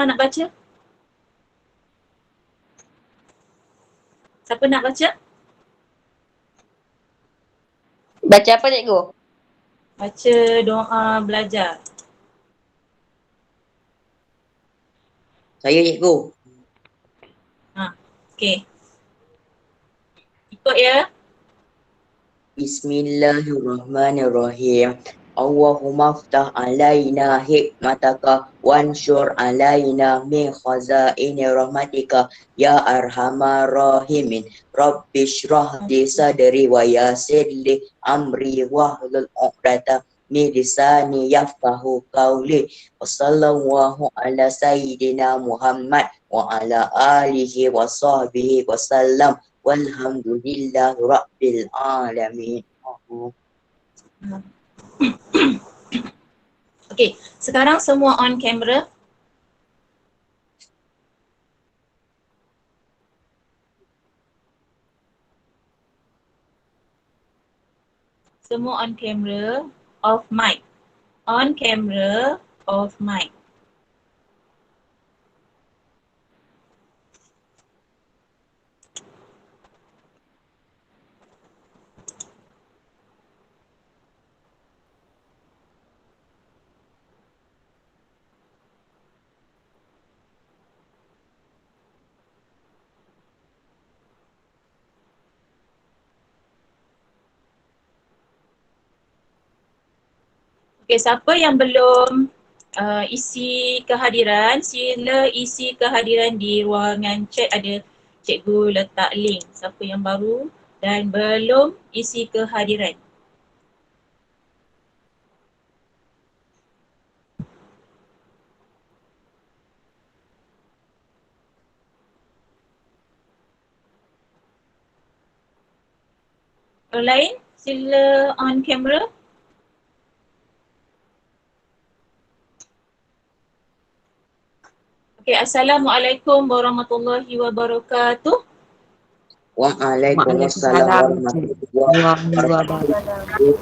nak baca? Siapa nak baca? Baca apa cikgu? Baca doa belajar. Saya cikgu. Okey. Ikut ya. Bismillahirrahmanirrahim. Allahumma aftah alaina hikmataka wansyur alaina min khazaini rahmatika ya arhamar rahimin. Rabbi shrah li sadri wa yassir li amri wahlul 'uqdatam min lisani yafqahu qawli. Wassallallahu ala sayyidina Muhammad wa ala alihi wa sahbihi wasallam. Walhamdulillah Rabbil Alamin. Okey, sekarang semua on camera. Semua on camera, off mic. On camera, off mic. Okey, siapa yang belum isi kehadiran, sila isi kehadiran di ruangan chat, ada cikgu letak link. Siapa yang baru dan belum isi kehadiran. Orang lain sila on camera. Okay, Assalamualaikum warahmatullahi wabarakatuh. Waalaikumsalam warahmatullahi wabarakatuh.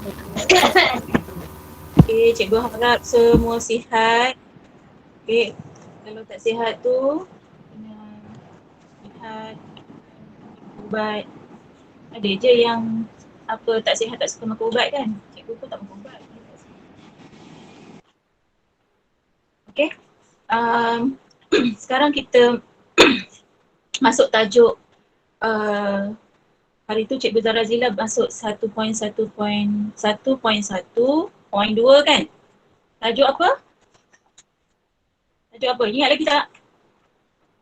Okay, cikgu harap semua sihat. Okay, kalau tak sihat tu kena sihat, ubat. Ada je yang apa tak sihat tak suka makan ubat kan? Cikgu pun tak makan ubat. Okay, sekarang kita masuk tajuk hari tu Cikgu Zara Zila masuk 1.1.1.2 kan? Tajuk apa? Tajuk apa? Ingat lagi tak?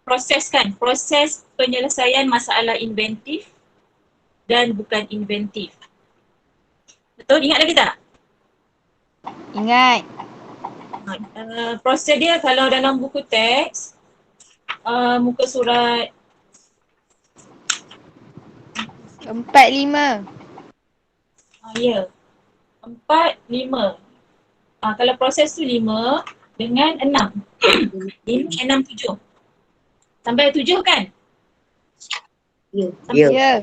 Proses kan? Proses penyelesaian masalah inventif dan bukan inventif. Betul? Ingat lagi tak? Ingat. Proses dia kalau dalam buku teks muka surat 4, 5. Ya. 4, 5. Kalau proses tu 5 dengan 6. 5, 6, 7. Sampai 7 kan? Ya. Ya.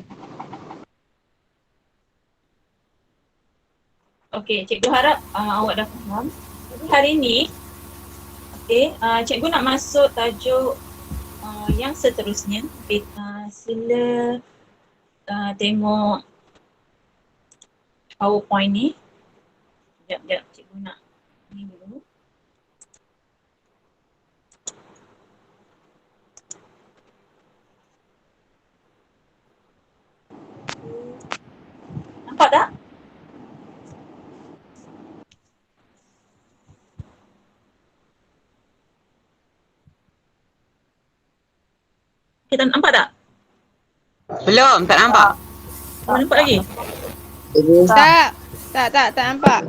Okey, cikgu harap awak dah faham. Jadi hari ni, cikgu nak masuk tajuk yang seterusnya. Okay, sila tengok PowerPoint ni. Sekejap, cikgu nak ni dulu. Nampak tak? Kita nampak tak? Belum, tak nampak. Oh, nampak lagi? Tak nampak.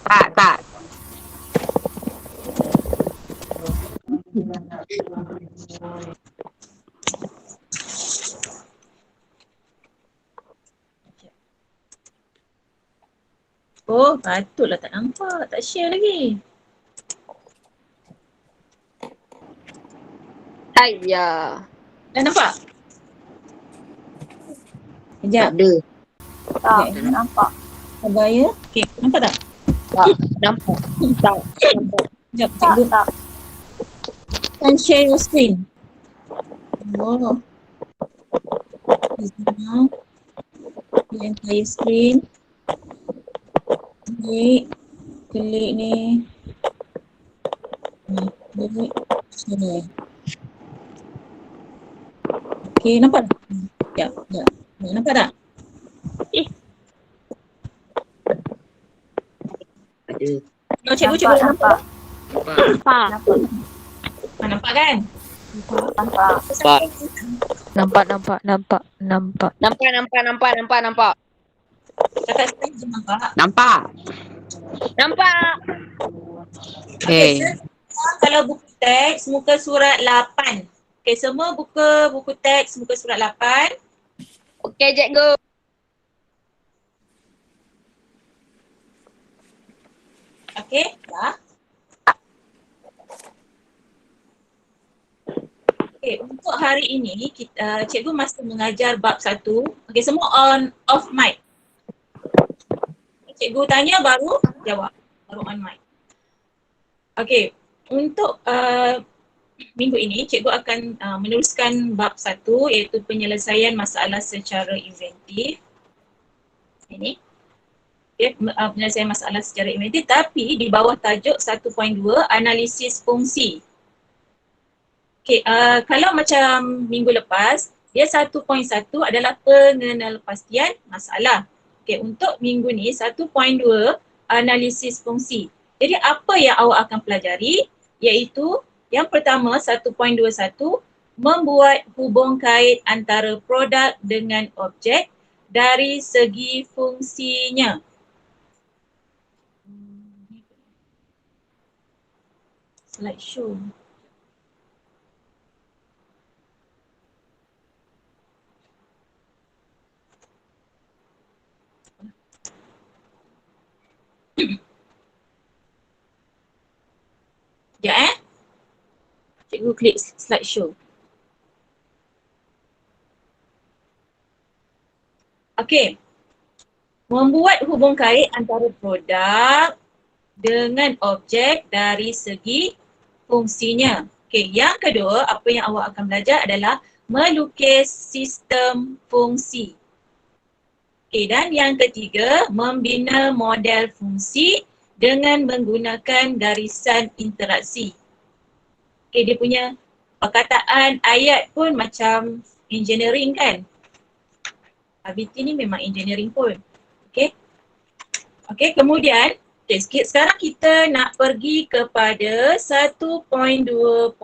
Tak. Oh, patutlah tak nampak. Tak share lagi. Ayah. Dah nampak? Sekejap. Ada. Tak nampak. Sabar ya. Okay, nampak tak? Tak nampak. Tak. Sekejap, cikgu. Silakan share your screen. Oh. Now, the entire screen. Klik ni. Klik share. Okay, nampak tak? Ya. Nampak tak? Ada. Kalau cikgu nampak. Nampak. Nampak kan? Nampak. Nampak. Cakap sekali je nampak. Nampak. Okay. Okay. Kalau buku teks muka surat 8. Okay, semua buka buku teks muka surat 8. Okey, cikgu. Okay, dah. Okay, untuk hari ini cikgu masih mengajar bab 1. Okay, semua off mic. Cikgu tanya baru jawab, baru on mic. Okay, untuk minggu ini cikgu akan meneruskan bab 1 iaitu penyelesaian masalah secara inventif. Ini. Okay, penyelesaian masalah secara inventif tapi di bawah tajuk 1.2 analisis fungsi. Okay, kalau macam minggu lepas, dia 1.1 adalah pengenalpastian masalah. Okay, untuk minggu ni 1.2 analisis fungsi. Jadi apa yang awak akan pelajari iaitu yang pertama 1.21 membuat hubung kait antara produk dengan objek dari segi fungsinya. Slideshow. Sekejap cikgu klik slideshow. Okey. Membuat hubung kait antara produk dengan objek dari segi fungsinya. Okey, yang kedua apa yang awak akan belajar adalah melukis sistem fungsi. Okey, dan yang ketiga membina model fungsi dengan menggunakan garisan interaksi. Okay, dia punya perkataan ayat pun macam engineering kan. ABT ni memang engineering pun. Okay. Okay, kemudian sekarang kita nak pergi kepada 1.2.1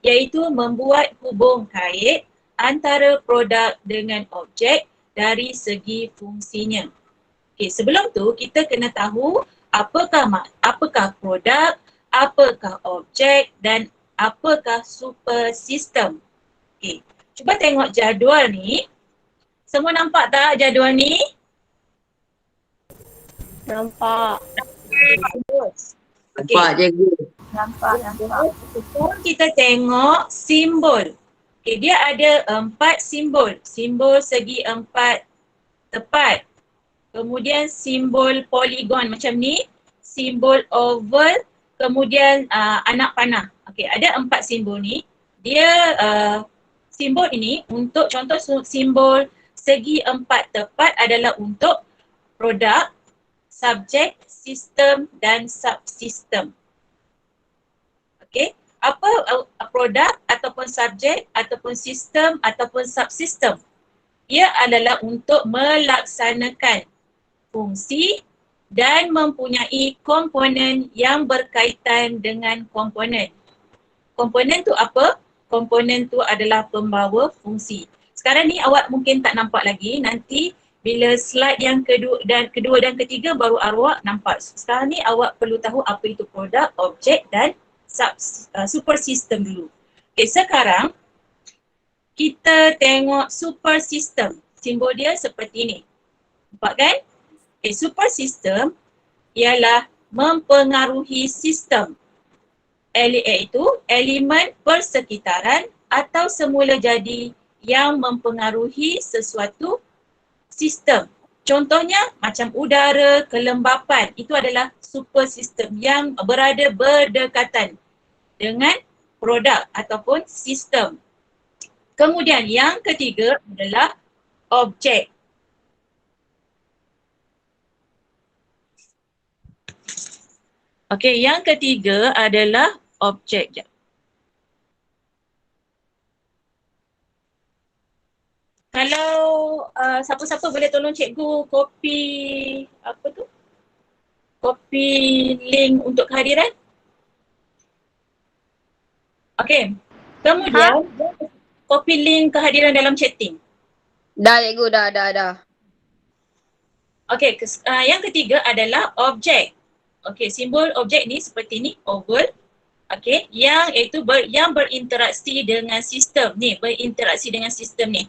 iaitu membuat hubung kait antara produk dengan objek dari segi fungsinya. Okay, sebelum tu kita kena tahu apakah produk, apakah objek dan apakah super sistem. Okay, cuba tengok jadual ni. Semua nampak tak jadual ni? Nampak. Okay. Nampak cikgu. Nampak. Kita tengok simbol. Okay, dia ada 4 simbol. Simbol segi 4 tepat. Kemudian simbol poligon macam ni, simbol oval, kemudian anak panah. Okey, ada 4 simbol ni. Dia simbol ini untuk contoh simbol segi 4 tepat adalah untuk produk, subjek, sistem dan subsistem. Okey, apa produk ataupun subjek ataupun sistem ataupun subsistem? Ia adalah untuk melaksanakan fungsi dan mempunyai komponen yang berkaitan dengan komponen. Komponen tu apa? Komponen tu adalah pembawa fungsi. Sekarang ni awak mungkin tak nampak lagi, nanti bila slide yang kedua dan ketiga baru awak nampak. Sekarang ni awak perlu tahu apa itu produk, objek dan super system dulu. Okay, sekarang kita tengok super system. Simbol dia seperti ini. Nampak kan? Okay, super system ialah mempengaruhi sistem. Iaitu elemen persekitaran atau semula jadi yang mempengaruhi sesuatu sistem. Contohnya macam udara, kelembapan, itu adalah super system yang berada berdekatan. dengan produk ataupun sistem. Kemudian yang ketiga adalah objek. Okey, yang ketiga adalah objek. Sekejap. Kalau siapa-siapa boleh tolong cikgu copy apa tu? Copy link untuk kehadiran. Okey. Kemudian copy link kehadiran dalam chatting. Dah cikgu, dah. Okey, yang ketiga adalah objek. Okey, simbol objek ni seperti ni, oval. Okey, yang yang berinteraksi dengan sistem ni, berinteraksi dengan sistem ni.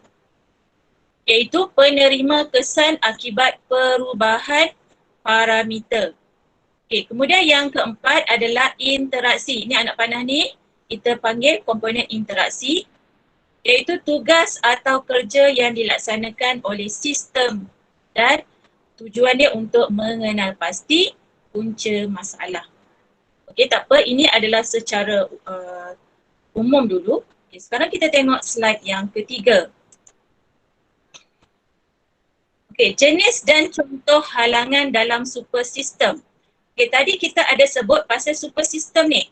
Iaitu penerima kesan akibat perubahan parameter. Okey, kemudian yang keempat adalah interaksi. Ini anak panah ni kita panggil komponen interaksi, iaitu tugas atau kerja yang dilaksanakan oleh sistem dan tujuan dia untuk mengenal pasti punca masalah. Okey, tak apa, ini adalah secara umum dulu. Okay, sekarang kita tengok slide yang ketiga. Okey, jenis dan contoh halangan dalam super sistem. Okey, tadi kita ada sebut pasal super sistem ni.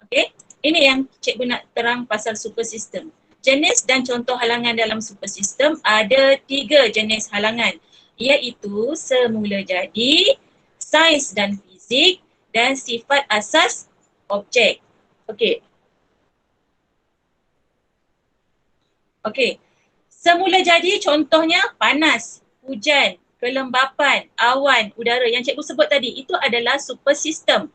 Okey, ini yang cikgu nak terang pasal super sistem. Jenis dan contoh halangan dalam super sistem ada 3 jenis halangan, iaitu semula jadi, sains dan fizik dan sifat asas objek. Okey. Okey. Semula jadi contohnya panas, hujan, kelembapan, awan, udara yang cikgu sebut tadi, itu adalah super sistem.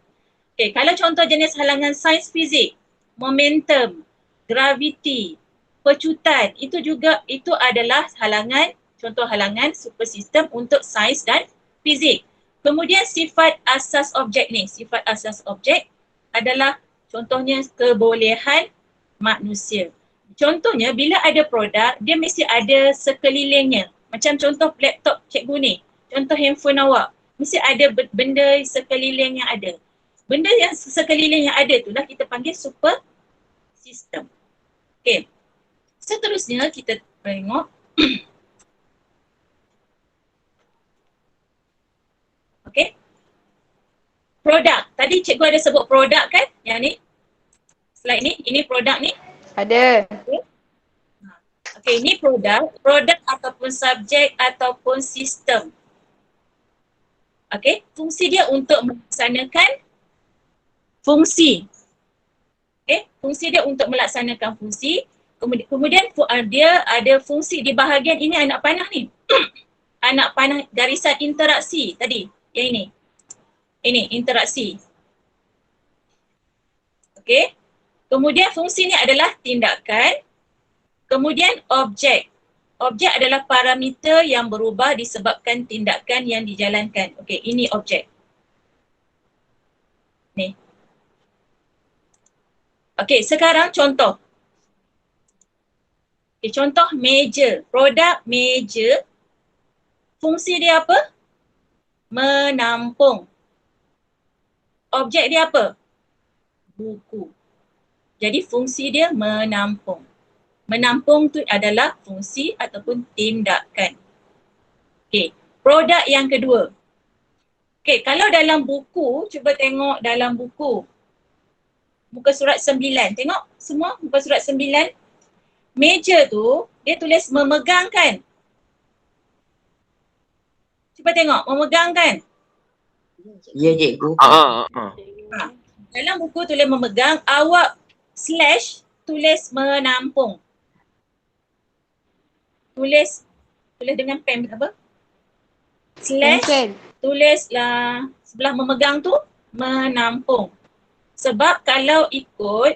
Okey, kalau contoh jenis halangan sains fizik, momentum, graviti, pecutan, itu adalah halangan, contoh halangan super sistem untuk sains dan fizik. Kemudian sifat asas objek ni, sifat asas objek adalah contohnya kebolehan manusia. Contohnya bila ada produk, dia mesti ada sekelilingnya. Macam contoh laptop cikgu ni, contoh handphone awak, mesti ada benda sekeliling yang ada. Benda yang sekeliling yang ada itulah kita panggil super system. Okay. Seterusnya kita tengok okay. Produk. Tadi cikgu ada sebut produk kan? Yang ni. Slide ni. Ini produk ni. Ada. Okay, ini produk. Produk ataupun subjek ataupun sistem. Okay. Fungsi dia untuk melaksanakan fungsi. Okay. Fungsi dia untuk melaksanakan fungsi. Kemudian dia ada fungsi di bahagian ini anak panah ni. Anak panah garisan interaksi tadi. Yang ini. Ini interaksi. Okey. Kemudian fungsi ni adalah tindakan. Kemudian objek. Objek adalah parameter yang berubah disebabkan tindakan yang dijalankan. Okey, ini objek. Ni. Okey, sekarang contoh. Okay, contoh meja. Produk meja. Fungsi dia apa? Menampung. Objek dia apa? Buku. Jadi fungsi dia menampung. Menampung tu adalah fungsi ataupun tindakan. Okey, produk yang kedua. Okey, kalau dalam buku, cuba tengok dalam buku. Muka surat 9. Tengok semua muka surat 9. Meja tu, dia tulis memegang kan? Cuba tengok, memegang kan? Ya cikgu. Dalam buku tulis memegang, awak slash tulis menampung. Tulis dengan pen apa? Slash Pencil. tulislah sebelah memegang tu menampung. Sebab kalau ikut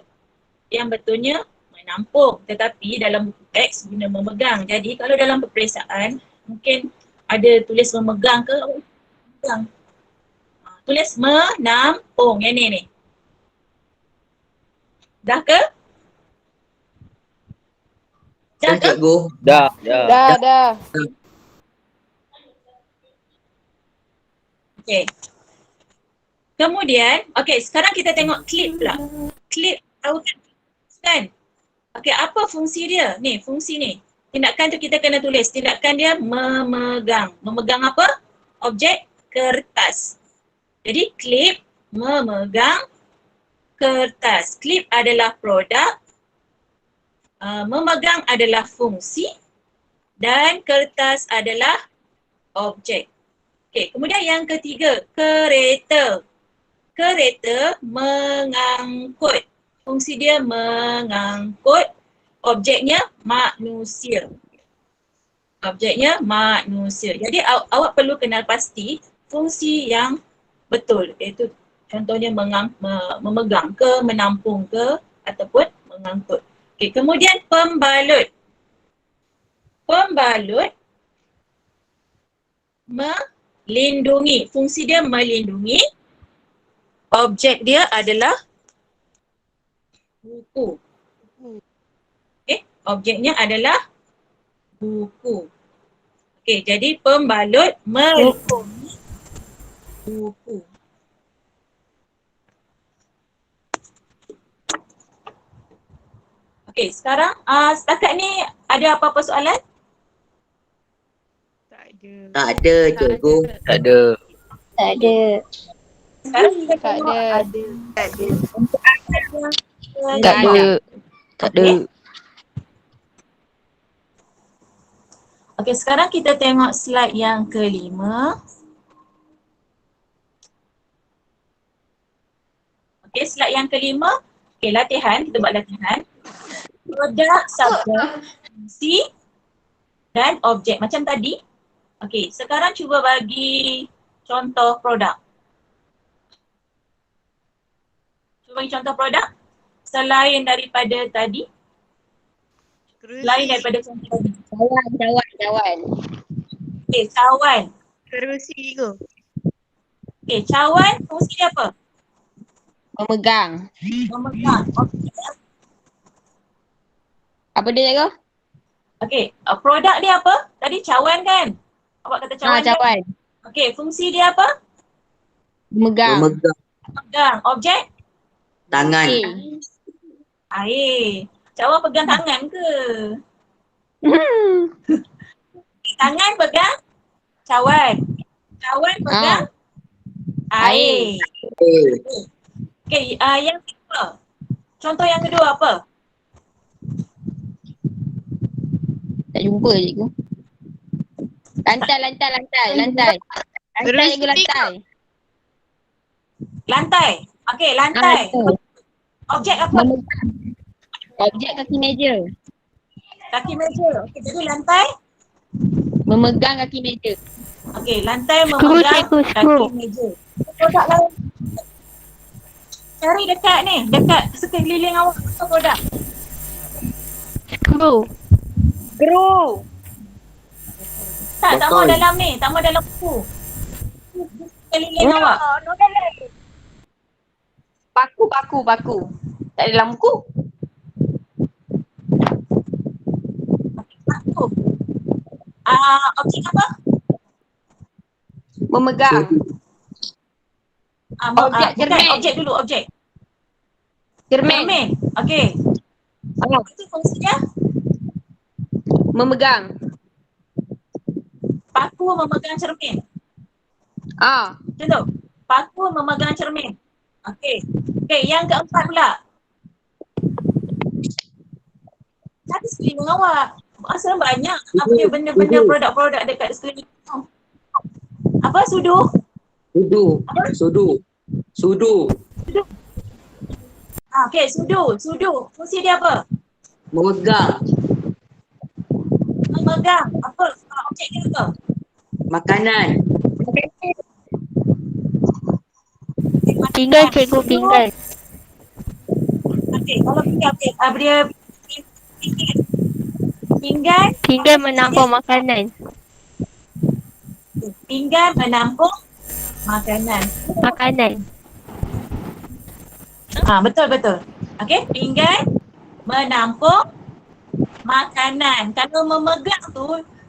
yang betulnya menampung, tetapi dalam buku teks guna memegang. Jadi kalau dalam peperiksaan mungkin ada tulis memegang ke memegang. Tulis menampung yang ni. Dah ke? Dah Ya ke? cikgu. Dah. Okey. Kemudian, okey, sekarang kita tengok clip pula. Clip tahu kan? Okey, apa fungsi dia? Ni, fungsi ni. Tindakan tu kita kena tulis. Tindakan dia memegang. Memegang apa? Objek kertas. Jadi clip memegang kertas. Clip adalah produk, memegang adalah fungsi dan kertas adalah objek. Okey, kemudian yang ketiga, kereta. Kereta mengangkut. Fungsi dia mengangkut, objeknya manusia. Objeknya manusia. Jadi awak perlu kenal pasti fungsi yang betul, iaitu contohnya memegang ke, menampung ke ataupun mengangkut. Okey, kemudian pembalut. Pembalut melindungi. Fungsi dia melindungi. Objek dia adalah buku. Okey, objeknya adalah buku. Okey, jadi pembalut melindungi buku. Okey, sekarang setakat ni ada apa-apa soalan? Tak ada cikgu. Tak ada. Tak ada. Sekarang kita Tak tengok ada. ada. Tak ada. Tak ada. Okey, sekarang kita tengok slide yang kelima. Okey, slide yang kelima. Okey, latihan. Kita buat latihan. Produk, subjek, fungsi dan objek. Macam tadi. Okey, sekarang cuba bagi contoh produk. Cuba bagi contoh produk. Selain daripada tadi. Selain daripada contoh tadi. Cawan. Okey, cawan. Kerusi ke? Okey, cawan fungsi dia apa? Memegang. Memegang. Apa dia cikgu? Okey, produk dia apa? Tadi cawan kan? Awak kata cawan kan? Cawan. Okey, fungsi dia apa? Memegang. Memegang Pegang. Objek? tangan. Air. Cawan pegang tangan ke? Tangan pegang cawan. Cawan pegang air. Okey, yang kedua. Contoh yang kedua apa? Tak jumpa cikgu. Lantai. Lantai cikgu, lantai. Lantai. Okey, lantai. Objek apa? Memegang. Objek kaki meja. Kaki meja. Okey, jadi lantai. Memegang kaki meja. Okey, lantai memegang kaki meja. Produk lain. Cari dekat ni, dekat sekeliling awak apa produk? Skru. Tak mau Botol. dalam ni, tak mau dalam buku. Sekeliling awak. Paku. Tak ada dalam buku. Aku. Objek apa? Memegang. Objek Bukan, cermin. objek dulu, objek. Cermin. Cermin. Okey. Itu fungsinya Memegang. paku memegang cermin. Macam tu. Paku memegang cermin. Okey. Okey, yang keempat pula. Cari sekeliling awak. Asal banyak apa dia benda-benda produk-produk dekat sekeliling tu. Apa? Sudu? Sudu. Okey, sudu. Fungsi dia apa? Memegang Memegang. Apa? Objek dia apa? makanan. Pinggan, cikgu, pinggan. Okey, kalau pinggan, dia pinggan Menampung makanan. Pinggan menampung makanan. Betul. Okey, pinggan menampung makanan. Kalau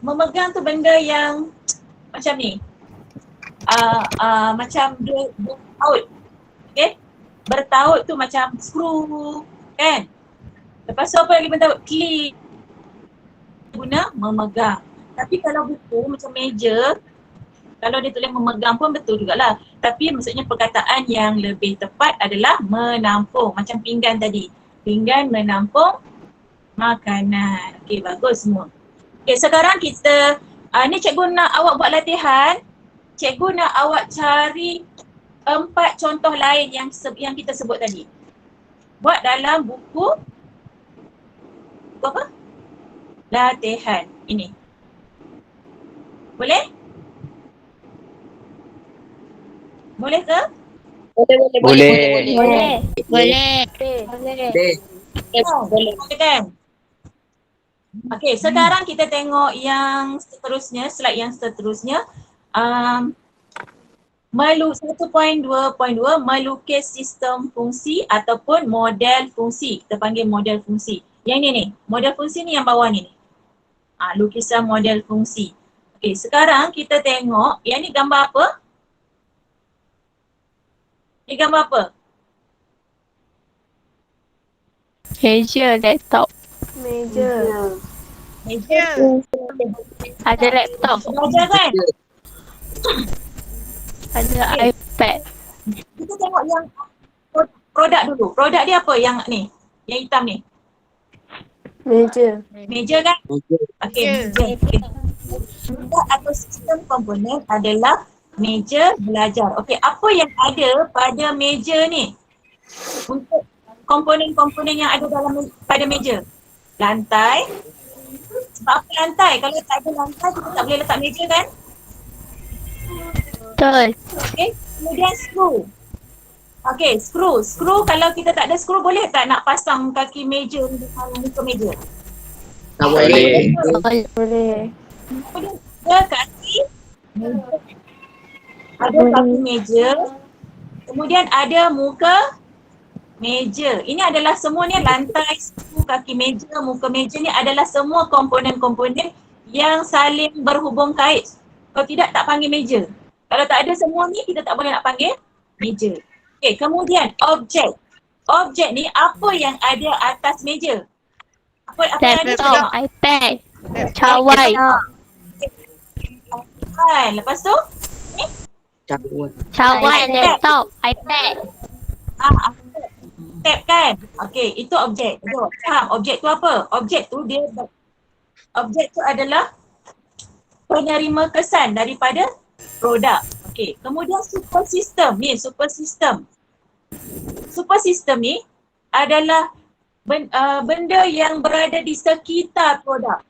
memegang tu benda yang macam ni. Macam dia laut. Okay. Bertaut tu macam screw kan. Lepas tu apa lagi bertaut? Clip. Guna memegang. Tapi kalau buku macam meja, kalau dia tulis memegang pun betul jugalah. Tapi maksudnya perkataan yang lebih tepat adalah menampung. Macam pinggan tadi. Pinggan menampung makanan. Okey, bagus semua. Okey, sekarang kita, ni cikgu nak awak buat latihan. Cikgu nak awak cari 4 contoh lain yang kita sebut tadi. Buat dalam buku apa? Latihan. Ini. Boleh? Boleh ke? Boleh. Boleh. Boleh. Boleh kan? Okey, sekarang kita tengok yang seterusnya, slide yang seterusnya. Melukis sistem fungsi ataupun model fungsi. Kita panggil model fungsi. Yang ni ni, model fungsi ni yang bawah ni. Lukisan model fungsi. Okey, sekarang kita tengok yang ni gambar apa? Ni gambar apa? Meja, laptop. Meja. Ada laptop. Belajar kan? Ada Okay. iPad. Kita tengok yang produk dulu. Produk dia apa yang ni? Yang hitam ni? Meja kan? Okey, meja. Okay. Produk atau sistem komponen adalah meja belajar. Okey, apa yang ada pada meja ni? Untuk komponen-komponen yang ada pada meja. Lantai. Sebab apa lantai? Kalau tak ada lantai, kita tak boleh letak meja kan? Betul. Okey, kemudian screw. Okey, screw. Screw kalau kita tak ada screw boleh tak nak pasang kaki meja di dalam muka meja? Tak boleh. Boleh. Kemudian ada kaki meja. Ada kaki meja. Kemudian ada muka meja. Ini adalah semuanya lantai, screw, kaki meja, muka meja ni adalah semua komponen-komponen yang saling berhubung kait. Kalau tidak tak panggil meja. Kalau tak ada semua ni kita tak boleh nak panggil meja. Okey, kemudian objek. Objek ni apa yang ada atas meja? Apa yang ada Laptop, iPad, cawan, kan? Lepas tu cawan, laptop, iPad. tab kan? Okey, itu objek. Betul. Faham objek tu apa? Objek tu adalah penerima kesan daripada produk. Okey, kemudian super system ni, super system. Super system ni adalah benda yang berada di sekitar produk.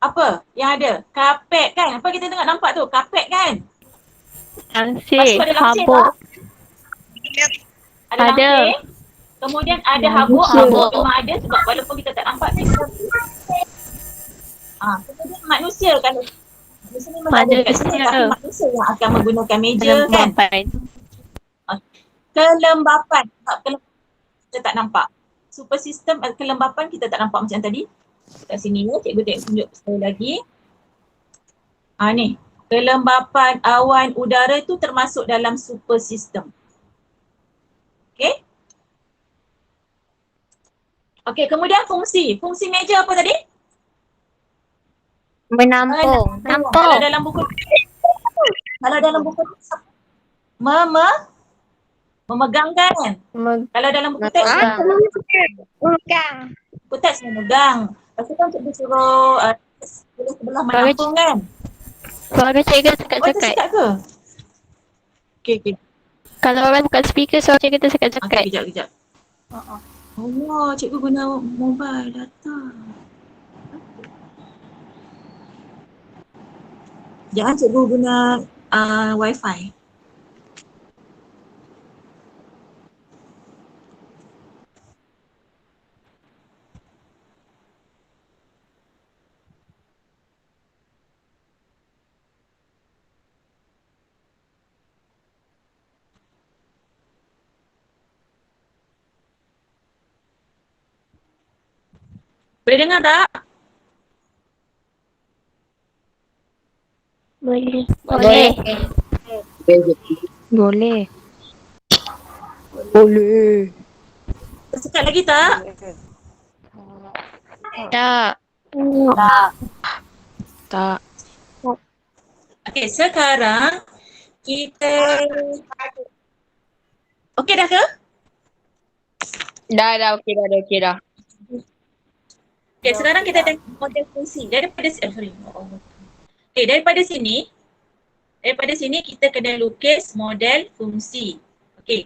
Apa yang ada? Kapet kan? Apa kita tengok nampak tu? Kapet kan? Langsir, Lepas tu ada langsir habuk. tak? Ada Ada. langsir. Kemudian ada habuk. Habuk memang ada sebab walaupun kita tak nampak dia kemudian manusia kalau manusia memang ada dekat sini tapi manusia yang akan menggunakan meja kan? Kelembapan. Kelembapan. Sebab kita tak nampak. Super system kelembapan kita tak nampak macam tadi. Kat sini ya, cikgu tunjuk sekali lagi. Ni. Kelembapan awan udara tu termasuk dalam super system. Okay. Okay, kemudian fungsi. Fungsi meja apa tadi? Menampung. Kalau Nampung. dalam buku memegang kan? Kalau dalam buku teks buku teks memegang. Lepas tu kan cikgu suruh sebelah menampung kan? Suara cikgu Oh, itu sekat-sekat. sikat ke? Okay. Kalau orang buka speaker, suara cikgu tu Okay, sekat-sekat. kejap. Allah, cikgu guna mobile data. Jangan cikgu guna wifi. Boleh dengar tak? Boleh. Boleh. Boleh. Boleh. Boleh. Sekat lagi tak? Tak. Tak. Okey, sekarang kita okey dah ke? Dah okey dah. Okey, sekarang kita tengok model fungsi. Daripada sini kita kena lukis model fungsi. Okey.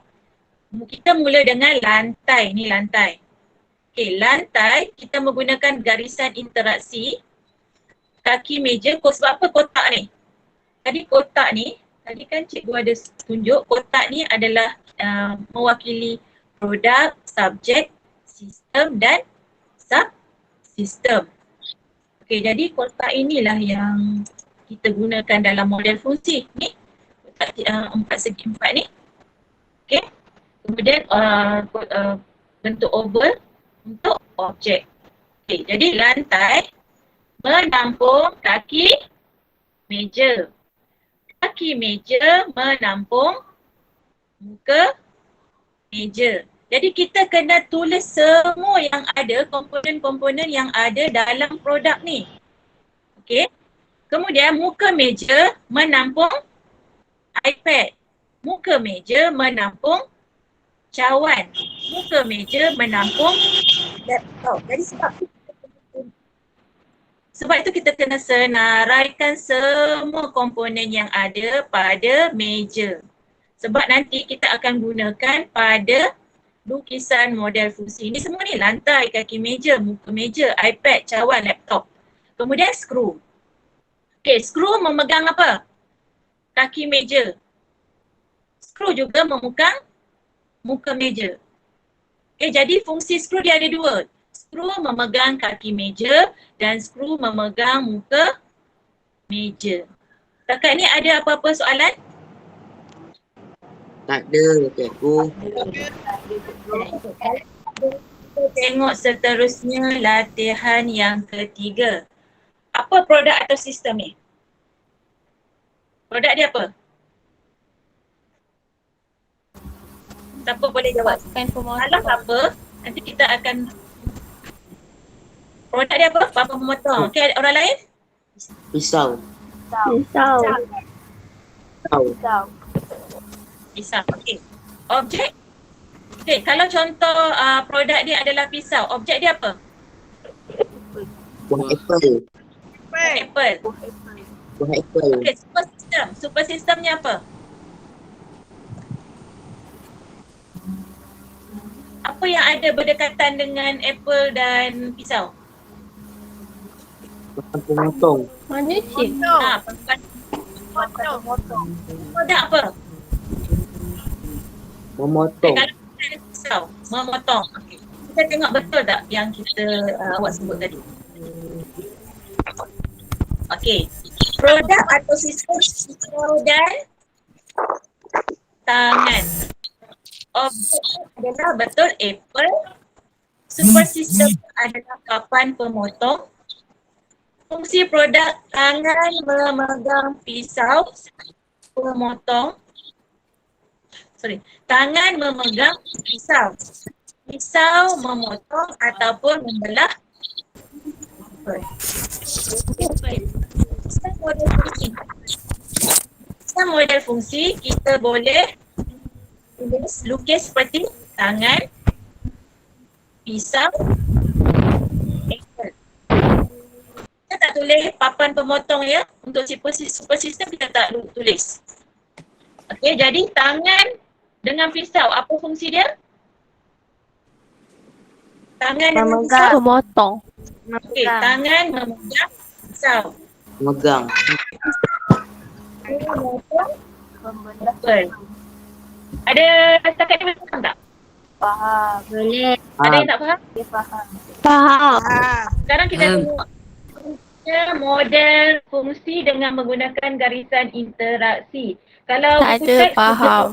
Kita mula dengan lantai. Ni lantai. Okey, lantai kita menggunakan garisan interaksi kaki meja. Sebab apa kotak ni? Tadi kan cikgu ada tunjuk kotak ni adalah mewakili produk, subjek, sistem dan subsistem. Okey, jadi kotak inilah yang kita gunakan dalam model fungsi. Ni kotak 4x4 ni. Okey. Kemudian bentuk oval untuk objek. Okey, jadi lantai menampung kaki meja. Kaki meja menampung muka meja. Jadi kita kena tulis semua yang ada, komponen-komponen yang ada dalam produk ni. Okey. Kemudian muka meja menampung iPad. Muka meja menampung cawan. Muka meja menampung laptop. Jadi sebab itu kita kena senaraikan semua komponen yang ada pada meja. Sebab nanti kita akan gunakan pada lukisan model fungsi. Ini semua ni lantai, kaki meja, muka meja, iPad, cawan, laptop. Kemudian skru. Okey, skru memegang apa? Kaki meja. Skru juga memegang muka meja. Okey, jadi fungsi skru dia ada dua. Skru memegang kaki meja dan skru memegang muka meja. Setakat ni ada apa-apa soalan? Tak ada, cikgu. Kita tengok seterusnya latihan yang ketiga. Apa produk atau sistem ni? Produk dia apa? Siapa boleh jawab? Kalau apa, nanti kita akan produk dia apa? Papan pemotong. Okey, orang lain? Pisau. Pisau. Pisau. Okey. Objek? Okey, kalau contoh produk dia adalah pisau, objek dia apa? Buah apple. Apple. Buah apple. Okey, super system. Super systemnya apa? Apa yang ada berdekatan dengan apple dan pisau? Papan pemotong. Manusia. Papan potong. Produk apa? Memotong. Kalau kita ada pisau, memotong. Okay. Kita tengok betul tak yang kita awak sebut tadi? Okey. Produk atau sistem pisau dan tangan. Objek adalah betul apple. Super system adalah papan pemotong. Fungsi produk tangan memegang pisau pemotong. Tangan memegang pisau. Pisau memotong ataupun membelah. Sistem model fungsi kita boleh lukis seperti tangan, pisau, apple. Kita tak tulis papan pemotong ya. Untuk super system kita tak tulis. Okey, jadi tangan dengan pisau, apa fungsi dia? Tangan dengan pisau. Pemotong. Okey, tangan memegang pisau. Megang. Memotong. Betul. Ada setakat ni faham tak? Boleh. Ada yang tak faham? Faham. Sekarang kita tengok model fungsi dengan menggunakan garisan interaksi. Kalau Tak ada faham.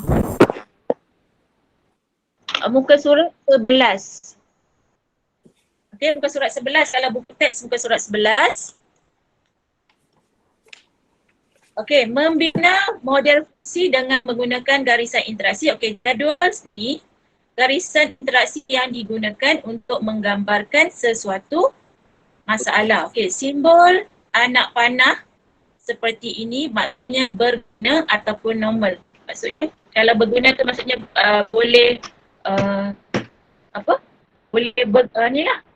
Muka surat 11. Okey, muka surat 11. Kalau buku teks muka surat 11. Okey, membina model fungsi dengan menggunakan garisan interaksi. Okey, jadual ni garisan interaksi yang digunakan untuk menggambarkan sesuatu masalah. Okey, simbol anak panah seperti ini maksudnya berguna ataupun normal. Maksudnya kalau berguna tu maksudnya boleh apa? Boleh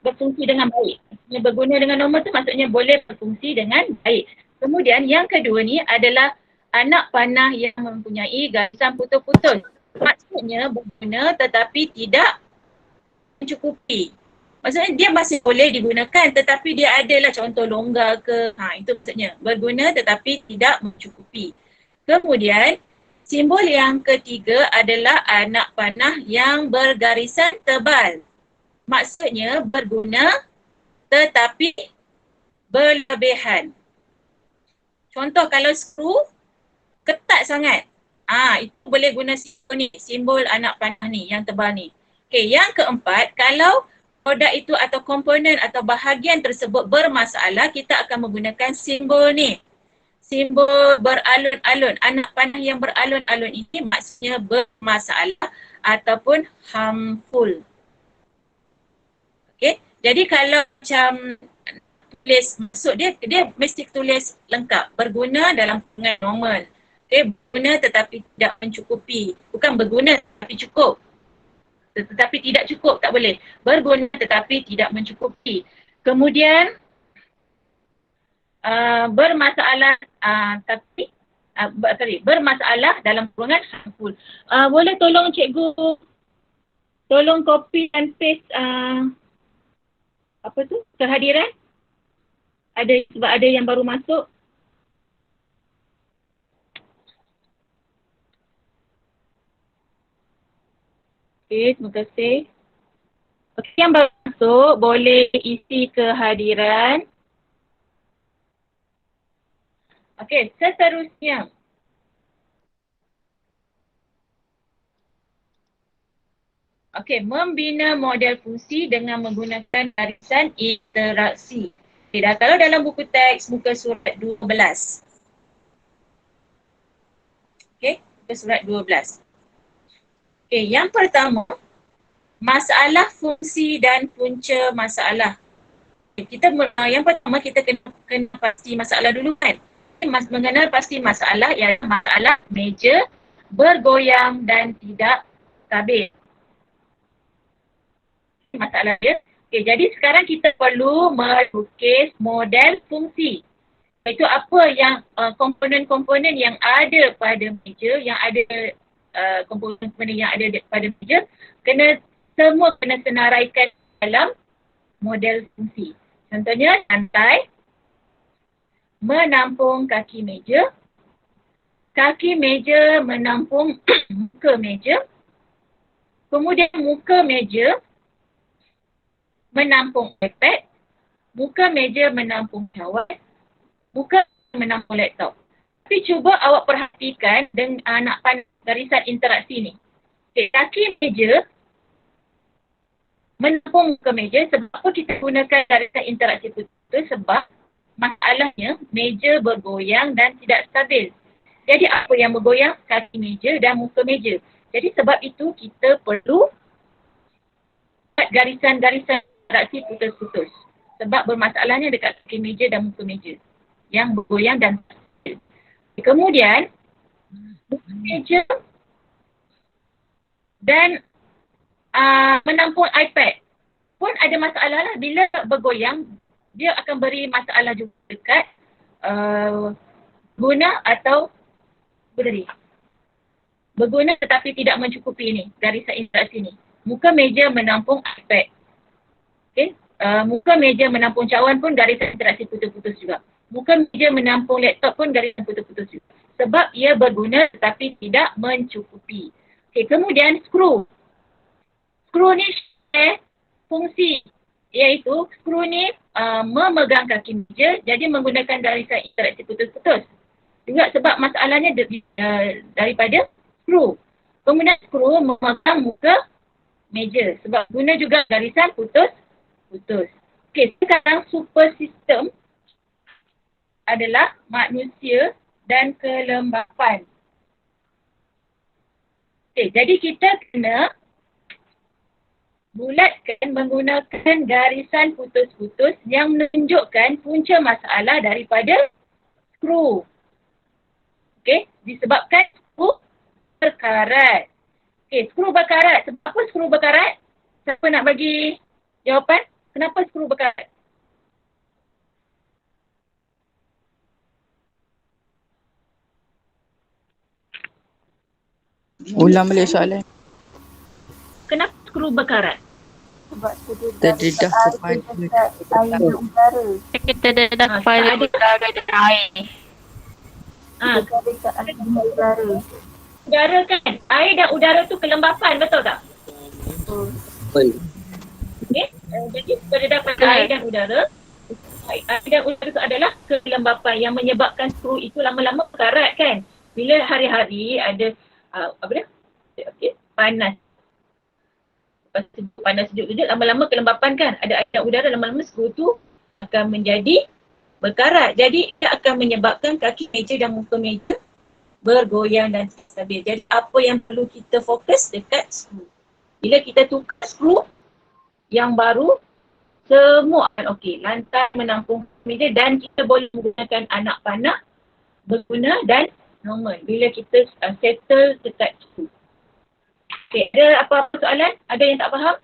berfungsi dengan baik. Maksudnya berguna dengan normal tu maksudnya boleh berfungsi dengan baik. Kemudian yang kedua ni adalah anak panah yang mempunyai garisan putus-putus. Maksudnya berguna tetapi tidak mencukupi. Maksudnya dia masih boleh digunakan tetapi dia adalah contoh longgar ke. Itu maksudnya berguna tetapi tidak mencukupi. Kemudian simbol yang ketiga adalah anak panah yang bergarisan tebal. Maksudnya berguna tetapi berlebihan. Contoh kalau skru ketat sangat. Itu boleh guna simbol ni, simbol anak panah ni yang tebal ni. Okey, yang keempat, kalau produk itu atau komponen atau bahagian tersebut bermasalah, kita akan menggunakan simbol ni. Simbol beralun-alun. Anak panah yang beralun-alun ini maksudnya bermasalah ataupun harmful. Okey, jadi kalau macam tulis maksud dia mesti tulis lengkap. Berguna dalam penggunaan normal. Okey, berguna tetapi tidak mencukupi. Bukan berguna tetapi cukup. Tetapi tidak cukup, tak boleh. Berguna tetapi tidak mencukupi. Kemudian bermasalah bermasalah dalam kurungan harmful. Boleh tolong cikgu tolong copy and paste kehadiran? Sebab ada yang baru masuk. Okey, terima kasih. Okey, yang baru masuk boleh isi kehadiran. Okey, seterusnya. Okey, membina model fungsi dengan menggunakan garisan interaksi. Okey, kalau dalam buku teks muka surat 12. Okey, muka surat 12. Okey, yang pertama, masalah fungsi dan punca masalah. Yang pertama kita kena pasti masalah dulu kan. Mengenal pasti masalah ialah masalah meja bergoyang dan tidak stabil. Masalah dia. Okey, jadi sekarang kita perlu melukis model fungsi. Iaitu apa yang komponen-komponen yang ada pada meja, yang ada komponen-komponen yang ada pada meja, semua kena senaraikan dalam model fungsi. Contohnya lantai menampung kaki meja menampung muka meja, kemudian muka meja menampung iPad, muka meja menampung cawan, muka menampung laptop. Tapi cuba awak perhatikan dengan anak panah garisan interaksi ni. Okay, kaki meja menampung muka meja. Sebab apa kita gunakan garisan interaksi itu? Sebab masalahnya meja bergoyang dan tidak stabil. Jadi apa yang bergoyang? Kaki meja dan muka meja. Jadi sebab itu kita perlu buat garisan-garisan interaksi putus-putus. Sebab bermasalahnya dekat kaki meja dan muka meja yang bergoyang dan stabil. Kemudian muka meja dan menampung iPad pun ada masalah lah. Bila bergoyang, dia akan beri masalah juga dekat guna atau berdiri. Berguna tetapi tidak mencukupi ni, garisan interaksi ni. Muka meja menampung iPad. Okay. Muka meja menampung cawan pun garisan interaksi putus-putus juga. Muka meja menampung laptop pun garisan putus-putus juga. Sebab ia berguna tetapi tidak mencukupi. Okay. Kemudian skru. Skru ni share fungsi, iaitu skru ni memegang kaki meja, jadi menggunakan garisan interaksi putus-putus. Juga sebab masalahnya daripada skru. Kemudian skru memegang muka meja sebab guna juga garisan putus-putus. Okey, sekarang super sistem adalah manusia dan kelembapan. Okey, jadi kita kena Bulatkan menggunakan garisan putus-putus yang menunjukkan punca masalah daripada skru. Okey, disebabkan skru berkarat. Okey, skru berkarat. Sebab apa skru berkarat? Siapa nak bagi jawapan? Kenapa skru berkarat? Ulang balik soalan. Kenapa skru berkarat? Tadi dah kepada Kita dah dapat ada udara dan air. Ha, udara kan? Air dan udara tu kelembapan, betul tak? Betul. Okey, jadi pada air dan udara, air dan udara itu adalah kelembapan yang menyebabkan skru itu lama-lama berkarat kan. Bila hari-hari ada panas. Lepas tu panas sejuk-sejuk, lama-lama kelembapan kan. Ada air dan udara, lama-lama skru tu akan menjadi berkarat. Jadi ia akan menyebabkan kaki meja dan muka meja bergoyang dan tidak stabil. Jadi apa yang perlu kita fokus dekat skru. Bila kita tukar skru yang baru, semua akan okey. Lantai menampung meja dan kita boleh menggunakan anak panah berguna dan normal. Bila kita settle dekat skru. Okey, ada apa-apa soalan? Ada yang tak faham?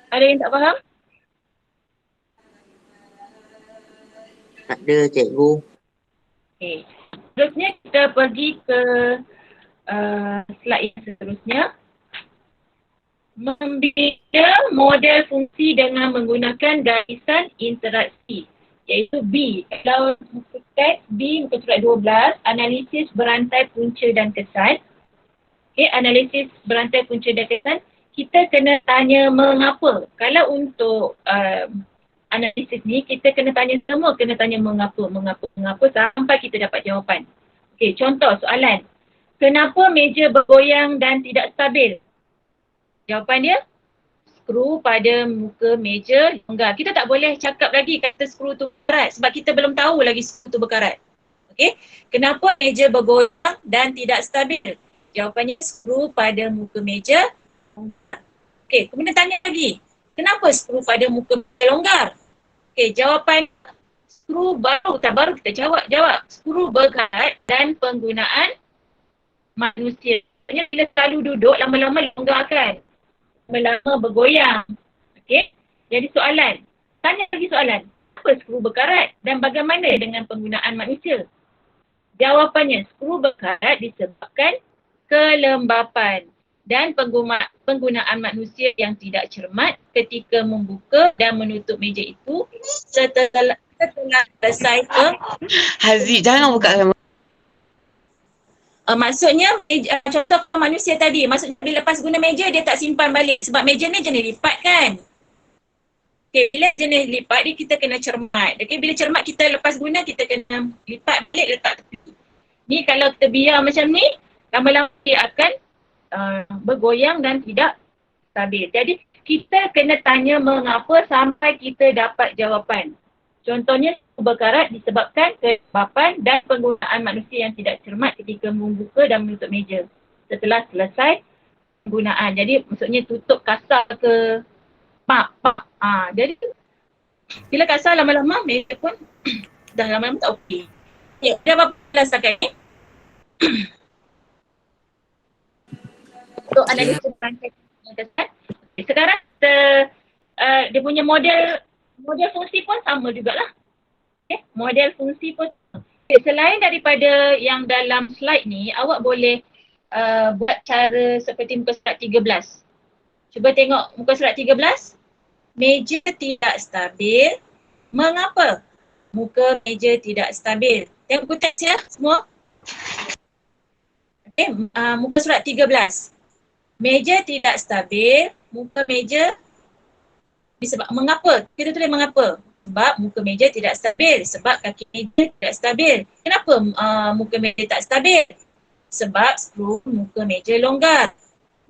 Ada yang tak faham? Ada cikgu. Okey. Seterusnya kita pergi ke slide yang seterusnya. Membina model fungsi dengan menggunakan garisan interaksi. Iaitu B. Kalau muka teks B, muka surat 12, analisis berantai punca dan kesan. Okay, analisis berantai punca dan kesan. Kita kena tanya mengapa. Kalau untuk analisis ni, kita kena tanya semua, kena tanya mengapa sampai kita dapat jawapan. Okey, contoh soalan. Kenapa meja bergoyang dan tidak stabil? Jawapan dia, skru pada muka meja longgar. Kita tak boleh cakap lagi kata skru tu berkarat sebab kita belum tahu lagi skru tu berkarat. Okey, kenapa meja bergoyang dan tidak stabil? Jawapannya skru pada muka meja longgar. Okey, kemudian tanya lagi. Kenapa skru pada muka meja longgar? Okey, jawapan skru baru kita jawab. Skru berkarat dan penggunaan manusia. Maksudnya bila selalu duduk lama-lama longgar kan? Lama-lama bergoyang. Okey? Jadi soalan. Tanya lagi soalan. Apa skru berkarat dan bagaimana dengan penggunaan manusia? Jawapannya, skru berkarat disebabkan kelembapan dan penggunaan manusia yang tidak cermat ketika membuka dan menutup meja itu setelah selesai ke Haziq, jangan buka kamera. maksudnya contoh manusia tadi, maksudnya bila lepas guna meja dia tak simpan balik sebab meja ni jenis lipat kan. Okay, bila jenis lipat dia kita kena cermat. Okay, bila cermat kita lepas guna kita kena lipat balik letak tepi. Ni kalau kita biar macam ni, lama-lama dia akan bergoyang dan tidak stabil. Jadi kita kena tanya mengapa sampai kita dapat jawapan. Contohnya berkarat disebabkan kelembapan dan penggunaan manusia yang tidak cermat ketika membuka dan menutup meja setelah selesai penggunaan. Jadi maksudnya tutup kasar ke pak. Jadi bila kasar lama-lama meja pun dah lama-lama tak okey. Ya, dah berapa kelas sekarang ni? Untuk analisis rantai kesan. Sekarang dia punya model fungsi pun sama jugalah. Okay, model fungsi pun okay, selain daripada yang dalam slide ni, awak boleh buat cara seperti muka surat 13. Cuba tengok muka surat 13. Meja tidak stabil. Mengapa? Muka meja tidak stabil. Tengok buku teks ya semua. Okay, muka surat 13. Meja tidak stabil. Muka meja mengapa? Kita tulis mengapa? Sebab muka meja tidak stabil. Sebab kaki meja tidak stabil. Kenapa muka meja tak stabil? Sebab skru muka meja longgar.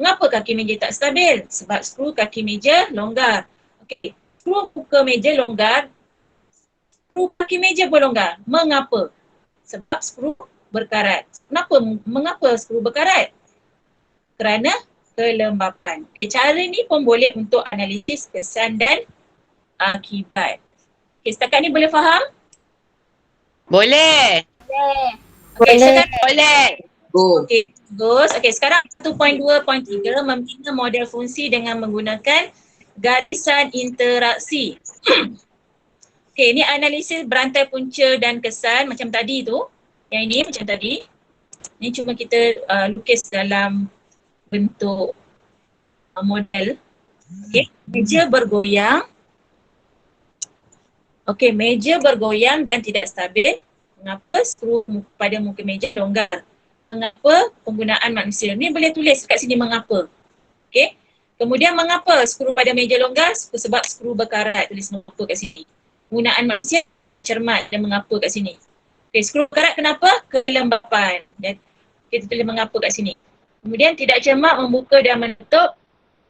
Mengapa kaki meja tak stabil? Sebab skru kaki meja longgar. Okey, skru muka meja longgar. Skru kaki meja pun longgar. Mengapa? Sebab skru berkarat. Mengapa skru berkarat? Kerana kelembapan. Cara ni pun boleh untuk analisis kesan dan akibat. Setakat ni boleh faham? Boleh. Okay, sekarang Boleh. Okey, bagus. Okey, sekarang 1.2.3 membina model fungsi dengan menggunakan garisan interaksi. Okey, ini analisis berantai punca dan kesan macam tadi tu. Yang ini macam tadi. Ini cuma kita lukis dalam bentuk model. Okey, meja bergoyang. Okey, meja bergoyang dan tidak stabil. Mengapa skru pada muka meja longgar? Mengapa penggunaan manusia? Ni boleh tulis kat sini mengapa. Okey. Kemudian mengapa skru pada meja longgar? Sebab skru berkarat. Tulis mengapa kat sini. Penggunaan manusia cermat dan mengapa kat sini. Okey, skru berkarat kenapa? Kelembapan. Dan kita tulis mengapa kat sini. Kemudian tidak cermat membuka dan menutup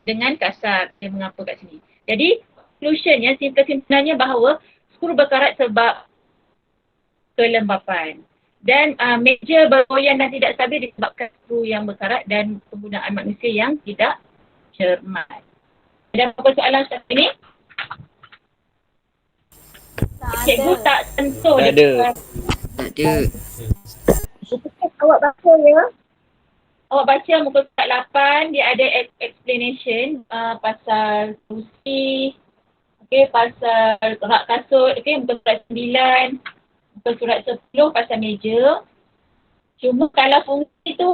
dengan kasar. Dan mengapa kat sini. Jadi conclusionnya, kesimpulannya bahawa skru berkarat sebab kelembapan. Dan meja bergoyang dan tidak stabil disebabkan skru yang berkarat dan penggunaan manusia yang tidak cermat. Ada apa soalan setakat ini? Cikgu tak sentuh. Tak ada. Tak ada. Awak baca ya. Awak baca muka surat 8, dia ada explanation pasal kursi, okay, pasal rak kasut, okay, muka surat 9. Surat 10 pasal meja. Cuma kalau fungsi tu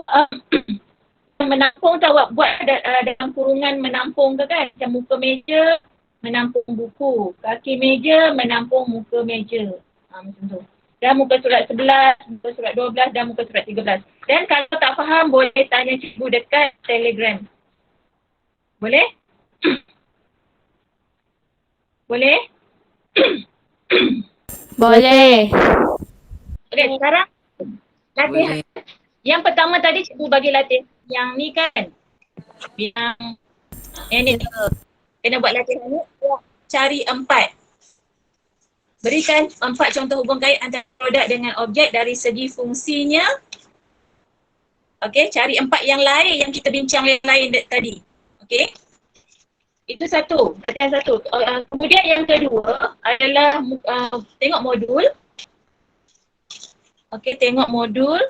menampung tu awak buat dalam kurungan menampung ke kan? Macam muka meja menampung buku. Kaki meja menampung muka meja. Macam tu. Dan muka surat 11, muka surat 12 dan muka surat 13. Dan kalau tak faham boleh tanya cikgu dekat Telegram. Boleh? Boleh? Boleh. Okey, sekarang latihan. Boleh. Yang pertama tadi cikgu bagi latihan. Yang ni kan. Yang ni. Kena buat latihan ni. Cari 4. Berikan 4 contoh hubung kait antara produk dengan objek dari segi fungsinya. Okey, cari 4 yang lain yang kita bincang yang lain tadi. Okey. Itu satu, latihan satu. Kemudian yang kedua adalah tengok modul. Okey, tengok modul.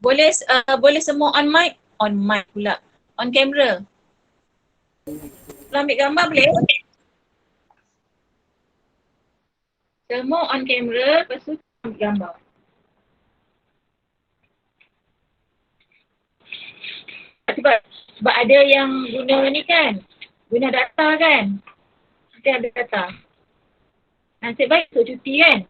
Boleh semua on mic? On mic pula. On camera. Kalau ambil gambar boleh? Semua on camera, lepas tu ambil gambar. Sebab ada yang guna ni kan. Guna data kan. Nanti ada data. Nasib baik untuk cuti kan.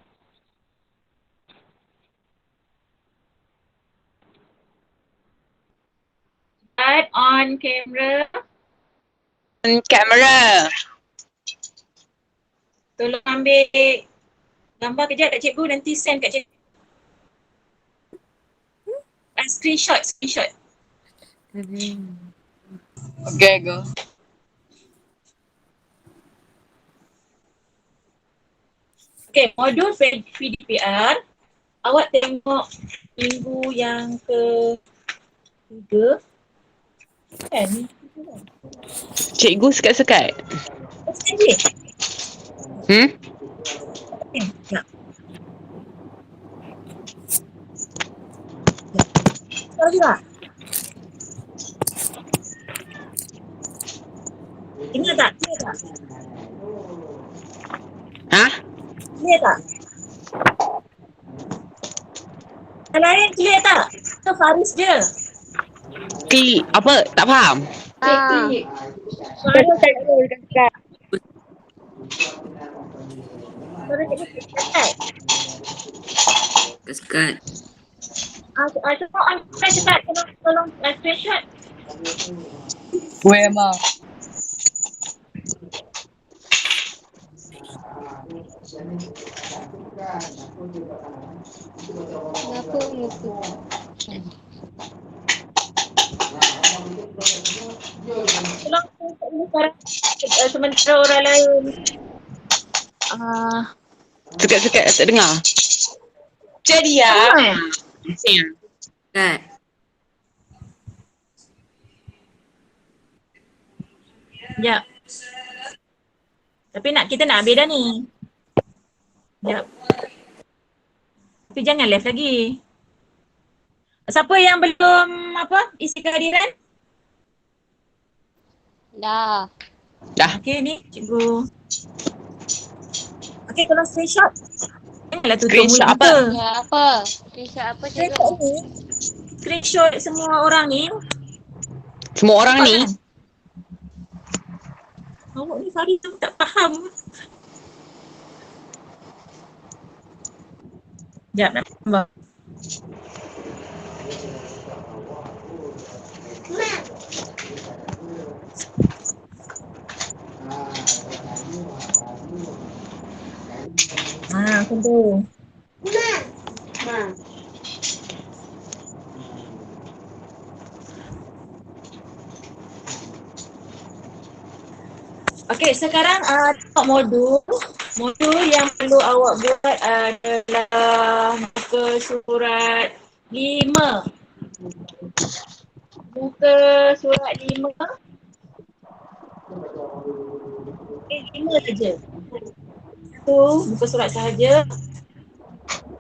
On camera. On camera. Tolong ambil gambar kejap kat cikgu, nanti send kat cikgu. Screenshot. Okay, go. Okay, modul PDPR. Awak tengok minggu yang ke-3. Kan? Cikgu sekat-sekat. Sekali. Ya. Tahu juga? Ingat tak? Clear tak? Hah? Clear tak? Yang lain clear tak? Ke Faris je? Klik apa? Tak faham. Suara tak clear. Suara cikgu clear. Sekat. Cuba on cepat. Tolong screenshot. Where am I? Kenapa muka? Tolong tak boleh sekarang. Sementara orang lain. Sekat-sekat tak dengar. Jadi ya. Kan? Sekejap. Tapi kita nak habis dah ni. Sekejap. Tapi jangan live lagi. Siapa yang belum isi kehadiran? Dah. Dah. Okey ni cikgu. Okey kalau screenshot. Janganlah tutup Screenshot mulut apa? kita. Ya apa? Screenshot apa cikgu? Screenshot ni. Screenshot semua orang ni. Semua orang Nampak ni. kan? Awak ni Fari tu tak faham. Sekejap nak tambah. Macam tu. Okey, sekarang tengok modul. Modul yang perlu awak buat adalah muka surat 5. Muka surat 5. Okey, 5 saja. Satu muka surat sahaja.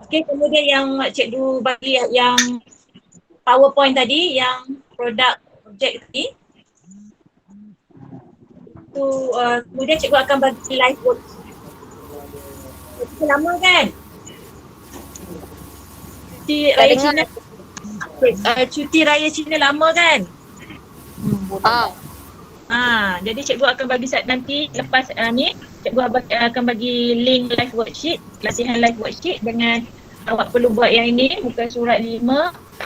Okey, kemudian yang cikgu bagi yang PowerPoint tadi, yang produk objek tadi. Kemudian cikgu akan bagi live work. Itu lama kan? Cuti raya Cina. Cuti raya Cina lama kan? Jadi cikgu akan bagi nanti lepas ni cikgu akan bagi link live worksheet, latihan live worksheet dengan awak perlu buat yang ini, muka surat 5,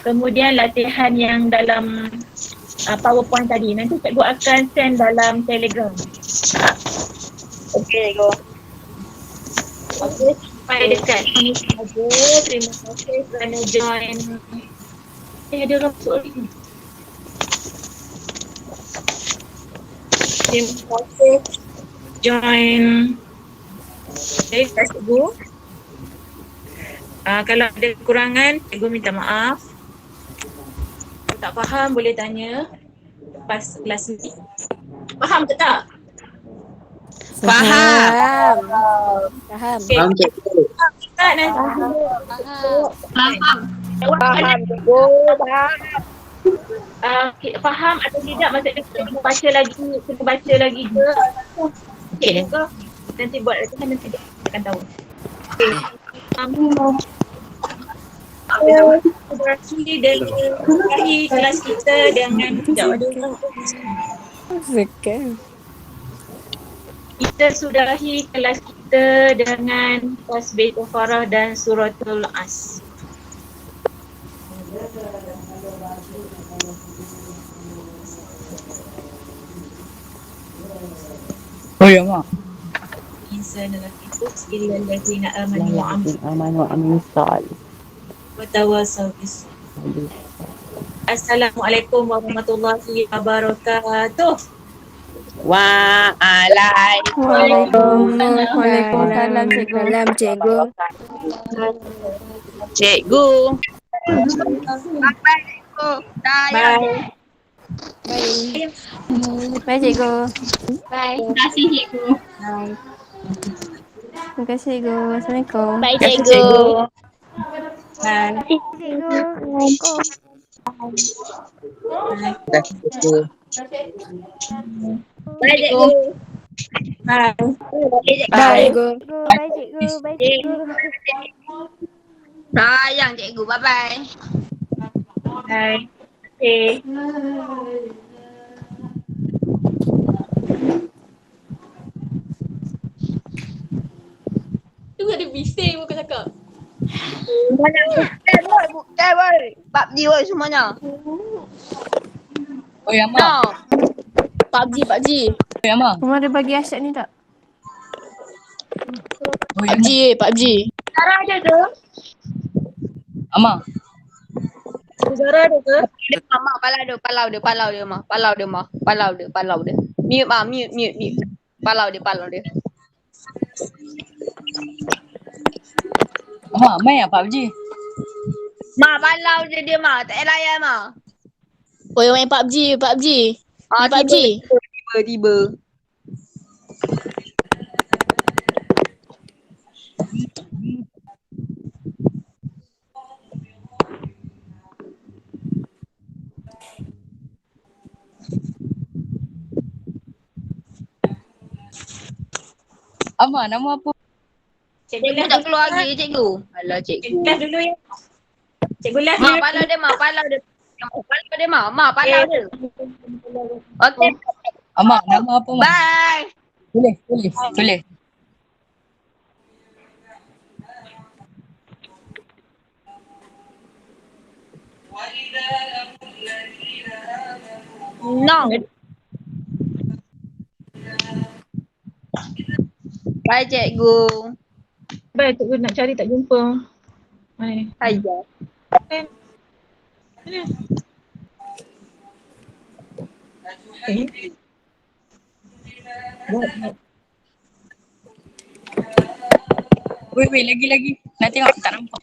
kemudian latihan yang dalam PowerPoint tadi. Nanti cikgu akan send dalam Telegram. Okey, go. Okey, sampai dekat sini saja. Terima kasih kerana join. Ada orang masuk lagi. Terima kasih join. Okay, cikgu. Kalau ada kekurangan, cikgu minta maaf. Kalau tak faham boleh tanya lepas kelas ni. Faham ke tak? Faham. Faham. Okay. Faham cikgu. Tak nanti. Faham cikgu. Faham atau tidak maksudnya kena baca lagi ke? Okey ke? Nanti buat latihan nanti dia akan tahu. Okey. Berarti dari kelas kita dengan kita sudahi kelas kita dengan tasbih kafarah dan suratul as. Oh ya mak. Insan dalam itu illa allazina amanu wa Amin. tawassaw bis. Assalamualaikum warahmatullahi wabarakatuh. Waalaikumsalam cikgu. Cikgu. Bye. Bye cikgu. Bye. Terima kasih cikgu. Terima kasih cikgu. Assalamualaikum. Bye Terima kasih, cikgu. Bye. Cikgu. Assalamualaikum. Terima kasih cikgu. Bye cikgu. Bye. Bye cikgu. Bye cikgu. Bye cikgu. Sayang cikgu. Bye bye. Bye. Okay. Tu ada bising muka cakap. Bukan boy. PUBG boy semuanya. Oh ya mak. PUBG. Oh ya mak. Rumah ada bagi asyik ni tak? Oh ya mak. PUBG. Sarah ada ke? Ama. Saudara ada ke? Dia mama palau dia. Mute. Palau dia. Ama, main apa PUBG? Palau dia mah. Tak payah layan mah. Oh, yang main PUBG. Main PUBG. Tiba. Ama, nama apa? Cikgu Cikgu Las tak dulu. keluar lagi cikgu. Alah cikgu. Las dulu ya. Cikgu Las Ma dulu. palau dia mah. Palau dia. Okey. Ama, nama apa, Ma? Bye. Boleh. No. Bye cikgu. Baik, cikgu nak cari tak jumpa. Mana ni? Ayah. Mana? Eh? Wait, lagi. Nak tengok, tak nampak.